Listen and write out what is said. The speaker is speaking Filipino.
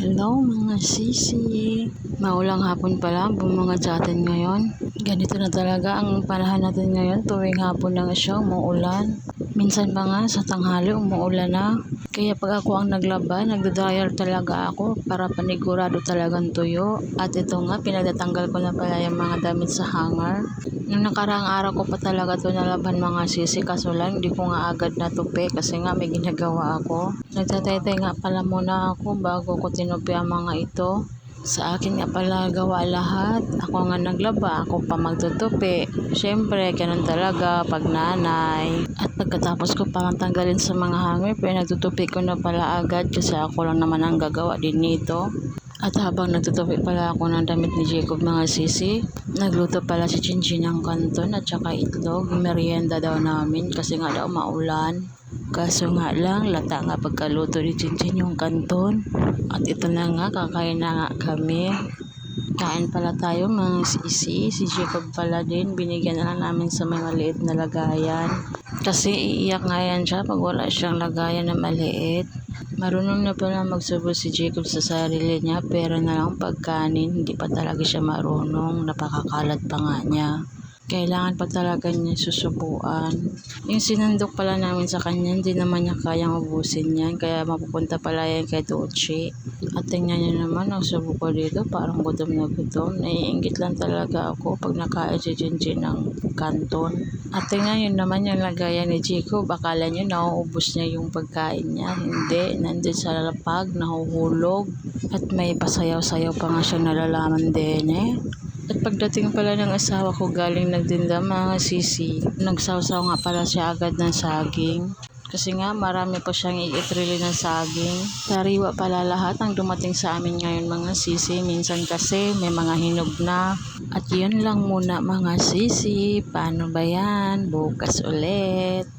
Hello mga sisi! Maulang hapon pala bumungad sa atin ngayon. Ganito na talaga ang panahon natin ngayon, tuwing hapon na nga siya umuulan. Minsan pa nga sa tanghali umuulan na. Kaya pag ako ang naglaba, nagda-dryer talaga ako para panigurado talagang tuyo. At ito nga, pinagtatanggal ko na pala yung mga damit sa hanger. Nung nakaraang araw ko pa talaga ito nalaban mga sisi, kaso lang hindi ko nga agad natupi kasi nga may ginagawa ako. Nagtataytay nga pala muna ako bago ko tinupi ang mga ito. Sa akin nga pala gawa lahat. Ako nga naglaba, ako pa magtutupi. Siyempre, ganun talaga pag nanay. At pagkatapos ko palang tanggalin sa mga hanger, pero nagtutupi ko na pala agad kasi ako lang naman ang gagawa din nito. At habang nagtutupi pala ako ng damit ni Jacob mga sisi, nagluto pala si Chinchin ng kanton at saka itlog. Merienda daw namin kasi nga daw maulan. Kaso nga lang, lata nga pagkaluto ni Chinchin yung kanton. At ito na nga, kakain na nga kami. Kain pala tayo mga sisi. Si Jacob pala din, binigyan na lang namin sa mga maliit na lagayan. Kasi iiyak nga yan siya pag wala siyang lagayan na maliit. Marunong na pala magsubo si Jacob sa sarili niya, pero na lang pagkanin, hindi pa talaga siya marunong, napakakalat pa nga niya. Kailangan pa talaga niya susubuan. Yung sinandok pala namin sa kanya, hindi naman niya kayang ubusin yan, kaya mapupunta pala yan kay Dochi. At tingnan niyo naman, ang subo ko dito, parang gutom na gutom. Naiinggit lang talaga ako pag nakain si Jinjin ng kanton. At tingnan niyo naman yung lagayan ni Jacob, akala niyo nauubos niya yung pagkain niya. Hindi, nandun sa lapag, nahuhulog. At may pasayaw-sayaw pa nga siyang nalalaman din eh. At pagdating pala ng asawa ko galing nagtinda mga sisi, nagsawsaw nga pala siya agad ng saging. Kasi nga marami pa siyang iitrili ng saging. Sariwa pala lahat ang dumating sa amin ngayon mga sisi. Minsan kasi may mga hinog na. At yun lang muna mga sisi. Paano ba yan? Bukas ulit.